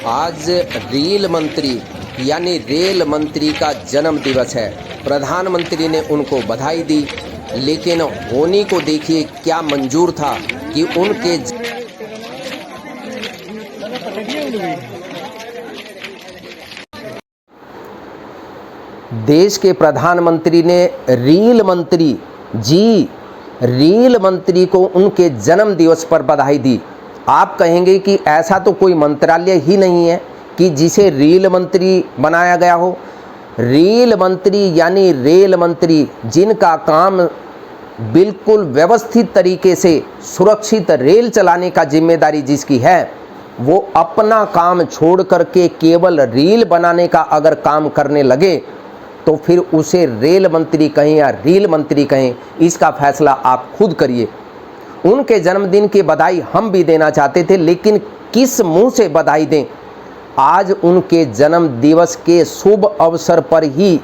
आज रेल मंत्री यानी रेल मंत्री का जन्म दिवस है। प्रधानमंत्री ने उनको बधाई दी, लेकिन होनी को देखिए क्या मंजूर था कि उनके देश के प्रधानमंत्री ने रेल मंत्री को उनके जन्म दिवस पर बधाई दी। आप कहेंगे कि ऐसा तो कोई मंत्रालय ही नहीं है कि जिसे रेल मंत्री बनाया गया हो। रेल मंत्री यानी रेल मंत्री जिनका काम बिल्कुल व्यवस्थित तरीके से सुरक्षित रेल चलाने का जिम्मेदारी जिसकी है, वो अपना काम छोड़ करके केवल रेल बनाने का अगर काम करने लगे तो फिर उसे रेल मंत्री कहें या रेल मंत्री कहें, इसका फैसला आप खुद करिए। उनके जन्मदिन की बधाई हम भी देना चाहते थे, लेकिन किस मुंह से बधाई दें। आज उनके जन्म दिवस के शुभ अवसर पर ही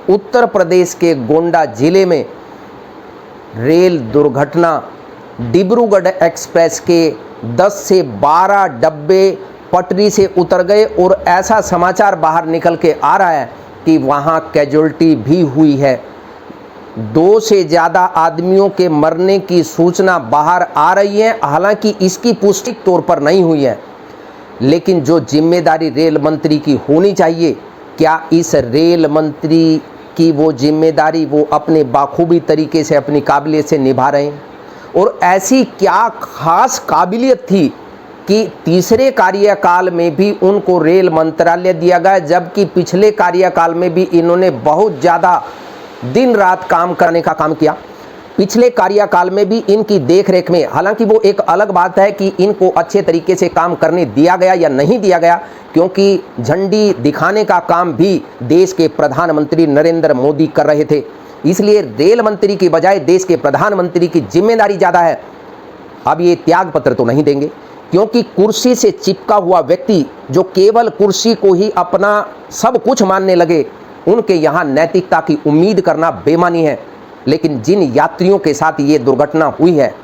उत्तर प्रदेश के गोंडा जिले में रेल दुर्घटना, डिब्रूगढ़ एक्सप्रेस के 10 से 12 डब्बे पटरी से उतर गए और ऐसा समाचार बाहर निकल के आ रहा है कि वहाँ कैजुअल्टी भी हुई है। 2 से ज़्यादा आदमियों के मरने की सूचना बाहर आ रही है, हालांकि इसकी पुष्टि तौर पर नहीं हुई है। लेकिन जो जिम्मेदारी रेल मंत्री की होनी चाहिए, क्या इस रेल मंत्री की वो जिम्मेदारी वो अपने बाखूबी तरीके से अपनी काबिलियत से निभा रहे हैं? और ऐसी क्या खास काबिलियत थी कि तीसरे कार्यकाल में भी उनको रेल मंत्रालय दिया गया, जबकि पिछले कार्यकाल में भी इन्होंने बहुत ज़्यादा दिन रात काम करने का काम किया। पिछले कार्यकाल में भी इनकी देखरेख में, हालांकि वो एक अलग बात है कि इनको अच्छे तरीके से काम करने दिया गया या नहीं दिया गया, क्योंकि झंडी दिखाने का काम भी देश के प्रधानमंत्री नरेंद्र मोदी कर रहे थे। इसलिए रेल मंत्री की बजाय देश के प्रधानमंत्री की जिम्मेदारी ज़्यादा है। अब ये त्याग पत्र तो नहीं देंगे, क्योंकि कुर्सी से चिपका हुआ व्यक्ति जो केवल कुर्सी को ही अपना सब कुछ मानने लगे, उनके यहाँ नैतिकता की उम्मीद करना बेमानी है। लेकिन जिन यात्रियों के साथ ये दुर्घटना हुई है,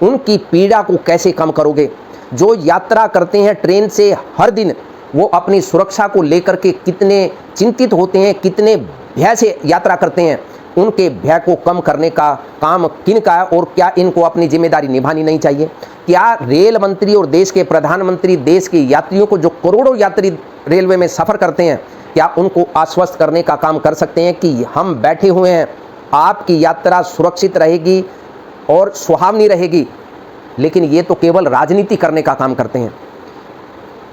उनकी पीड़ा को कैसे कम करोगे? जो यात्रा करते हैं ट्रेन से हर दिन, वो अपनी सुरक्षा को लेकर के कितने चिंतित होते हैं, कितने भय से यात्रा करते हैं। उनके भय को कम करने का काम किन का है? और क्या इनको अपनी जिम्मेदारी निभानी नहीं चाहिए? क्या रेल मंत्री और देश के प्रधानमंत्री देश के यात्रियों को, जो करोड़ों यात्री रेलवे में सफ़र करते हैं, क्या उनको आश्वस्त करने का काम कर सकते हैं कि हम बैठे हुए हैं, आपकी यात्रा सुरक्षित रहेगी और सुहावनी रहेगी? लेकिन ये तो केवल राजनीति करने का काम करते हैं।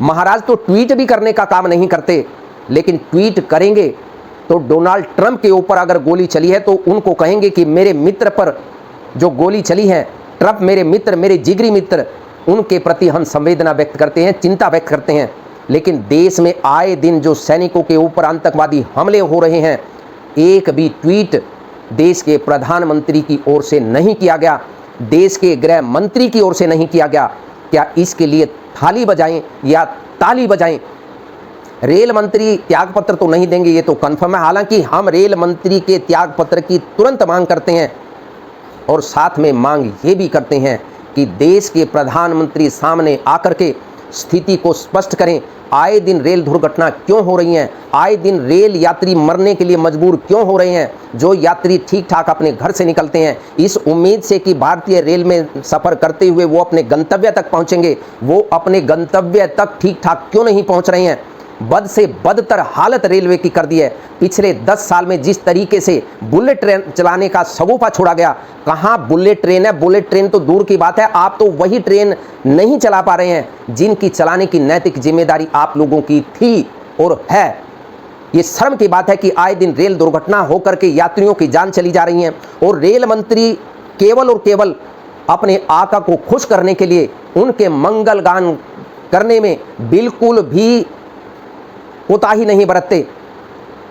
महाराज तो ट्वीट भी करने का काम नहीं करते, लेकिन ट्वीट करेंगे तो डोनाल्ड ट्रंप के ऊपर अगर गोली चली है तो उनको कहेंगे कि मेरे मित्र पर जो गोली चली है, ट्रंप मेरे मित्र, मेरे जिगरी मित्र, उनके प्रति हम संवेदना व्यक्त करते हैं, चिंता व्यक्त करते हैं। लेकिन देश में आए दिन जो सैनिकों के ऊपर आतंकवादी हमले हो रहे हैं, एक भी ट्वीट देश के प्रधानमंत्री की ओर से नहीं किया गया, देश के गृह मंत्री की ओर से नहीं किया गया। क्या इसके लिए थाली बजाएं या ताली बजाएं? रेल मंत्री त्यागपत्र तो नहीं देंगे, ये तो कन्फर्म है। हालांकि हम रेल मंत्री के त्यागपत्र की तुरंत मांग करते हैं और साथ में मांग ये भी करते हैं कि देश के प्रधानमंत्री सामने आकर के स्थिति को स्पष्ट करें। आए दिन रेल दुर्घटना क्यों हो रही हैं? आए दिन रेल यात्री मरने के लिए मजबूर क्यों हो रहे हैं? जो यात्री ठीक ठाक अपने घर से निकलते हैं इस उम्मीद से कि भारतीय रेल में सफ़र करते हुए वो अपने गंतव्य तक पहुंचेंगे, वो अपने गंतव्य तक ठीक ठाक क्यों नहीं पहुंच रहे हैं? बद से बदतर हालत रेलवे की कर दी है। पिछले 10 साल में जिस तरीके से बुलेट ट्रेन चलाने का सगोपा छोड़ा गया, कहाँ बुलेट ट्रेन है? बुलेट ट्रेन तो दूर की बात है, आप तो वही ट्रेन नहीं चला पा रहे हैं जिनकी चलाने की नैतिक जिम्मेदारी आप लोगों की थी और है। ये शर्म की बात है कि आए दिन रेल दुर्घटना होकर के यात्रियों की जान चली जा रही है और रेल मंत्री केवल और केवल अपने आका को खुश करने के लिए, उनके मंगल गान करने में बिल्कुल भी कोताही नहीं बरतते।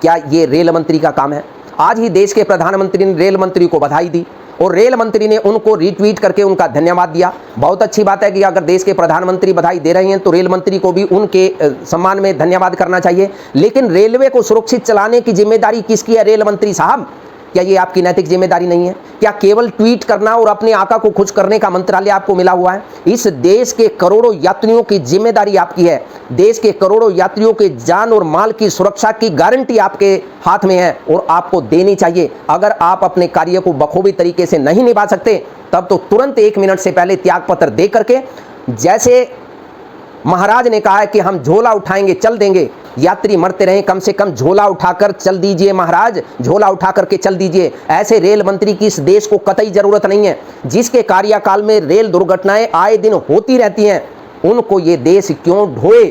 क्या ये रेल मंत्री का काम है? आज ही देश के प्रधानमंत्री ने रेल मंत्री को बधाई दी और रेल मंत्री ने उनको रीट्वीट करके उनका धन्यवाद दिया। बहुत अच्छी बात है कि अगर देश के प्रधानमंत्री बधाई दे रहे हैं तो रेल मंत्री को भी उनके सम्मान में धन्यवाद करना चाहिए। लेकिन रेलवे को सुरक्षित चलाने की जिम्मेदारी किसकी है रेल मंत्री साहब? क्या ये आपकी नैतिक जिम्मेदारी नहीं है? क्या केवल ट्वीट करना और अपने आका को खुश करने का मंत्रालय आपको मिला हुआ है? इस देश के करोड़ों यात्रियों की जिम्मेदारी आपकी है। देश के करोड़ों यात्रियों के जान और माल की सुरक्षा की गारंटी आपके हाथ में है और आपको देनी चाहिए। अगर आप अपने कार्य को बखूबी तरीके से नहीं निभा सकते तब तो तुरंत 1 मिनट से पहले त्यागपत्र दे करके, जैसे महाराज ने कहा है कि हम झोला उठाएंगे चल देंगे, यात्री मरते रहे, कम से कम झोला उठाकर चल दीजिए महाराज, झोला उठा करके चल दीजिए। ऐसे रेल मंत्री की इस देश को कतई जरूरत नहीं है। जिसके कार्यकाल में रेल दुर्घटनाएं आए दिन होती रहती हैं, उनको ये देश क्यों ढोए?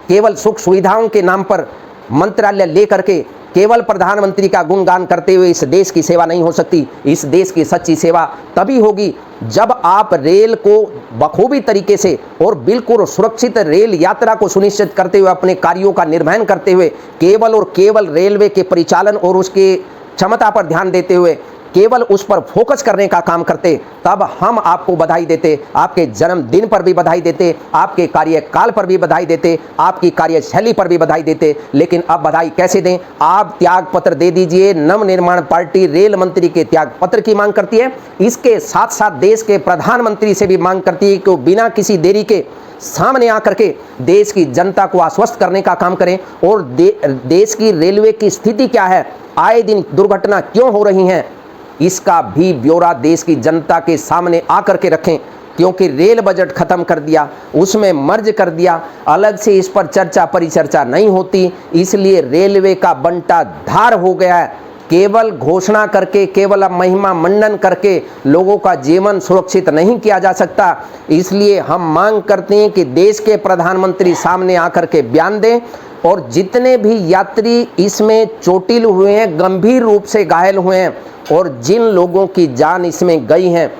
केवल सुख सुविधाओं के नाम पर मंत्रालय लेकर के केवल प्रधानमंत्री का गुणगान करते हुए इस देश की सेवा नहीं हो सकती। इस देश की सच्ची सेवा तभी होगी जब आप रेल को बखूबी तरीके से और बिल्कुल सुरक्षित रेल यात्रा को सुनिश्चित करते हुए, अपने कार्यों का निर्वहन करते हुए, केवल और केवल रेलवे के परिचालन और उसके क्षमता पर ध्यान देते हुए केवल उस पर फोकस करने का काम करते, तब हम आपको बधाई देते, आपके जन्मदिन पर भी बधाई देते, आपके कार्यकाल पर भी बधाई देते, आपकी कार्यशैली पर भी बधाई देते। लेकिन अब बधाई कैसे दें? आप त्यागपत्र दे दीजिए। नवनिर्माण पार्टी रेल मंत्री के त्यागपत्र की मांग करती है। इसके साथ साथ देश के प्रधानमंत्री से भी मांग करती है कि बिना किसी देरी के सामने आकर के देश की जनता को आश्वस्त करने का काम करें और देश की रेलवे की स्थिति क्या है, आए दिन दुर्घटना क्यों हो रही हैं, इसका भी ब्यौरा देश की जनता के सामने आकर के रखें। क्योंकि रेल बजट खत्म कर दिया, उसमें मर्ज कर दिया, अलग से इस पर चर्चा परिचर्चा नहीं होती, इसलिए रेलवे का बंटा धार हो गया है। केवल घोषणा करके, केवल महिमा मंडन करके लोगों का जीवन सुरक्षित नहीं किया जा सकता। इसलिए हम मांग करते हैं कि देश के प्रधानमंत्री सामने आकर के बयान दें और जितने भी यात्री इसमें चोटिल हुए हैं, गंभीर रूप से घायल हुए हैं और जिन लोगों की जान इसमें गई हैं,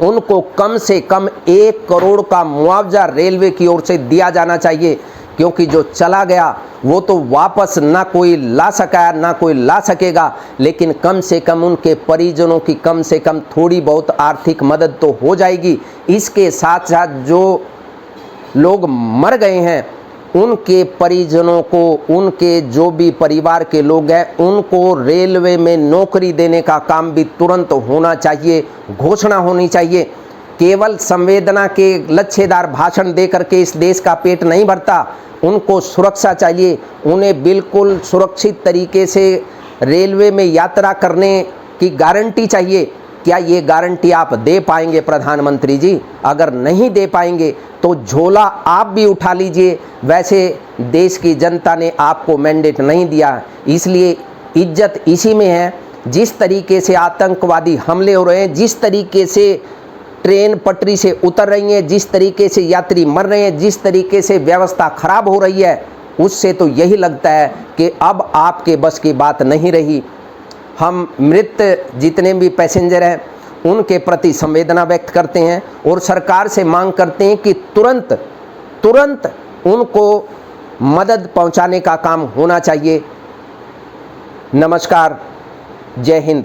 उनको कम से कम 1 करोड़ का मुआवजा रेलवे की ओर से दिया जाना चाहिए। क्योंकि जो चला गया वो तो वापस ना कोई ला सका, ना कोई ला सकेगा, लेकिन कम से कम उनके परिजनों की कम से कम थोड़ी बहुत आर्थिक मदद तो हो जाएगी। इसके साथ साथ जो लोग मर गए हैं उनके परिजनों को, उनके जो भी परिवार के लोग हैं, उनको रेलवे में नौकरी देने का काम भी तुरंत होना चाहिए, घोषणा होनी चाहिए। केवल संवेदना के लच्छेदार भाषण दे करके इस देश का पेट नहीं भरता, उनको सुरक्षा चाहिए। उन्हें बिल्कुल सुरक्षित तरीके से रेलवे में यात्रा करने की गारंटी चाहिए। क्या ये गारंटी आप दे पाएंगे प्रधानमंत्री जी? अगर नहीं दे पाएंगे तो झोला आप भी उठा लीजिए। वैसे देश की जनता ने आपको मैंडेट नहीं दिया, इसलिए इज्जत इसी में है। जिस तरीके से आतंकवादी हमले हो रहे हैं, जिस तरीके से ट्रेन पटरी से उतर रही है, जिस तरीके से यात्री मर रहे हैं, जिस तरीके से व्यवस्था खराब हो रही है, उससे तो यही लगता है कि अब आपके बस की बात नहीं रही। हम मृत जितने भी पैसेंजर हैं उनके प्रति संवेदना व्यक्त करते हैं और सरकार से मांग करते हैं कि तुरंत उनको मदद पहुंचाने का काम होना चाहिए। नमस्कार, जय हिंद।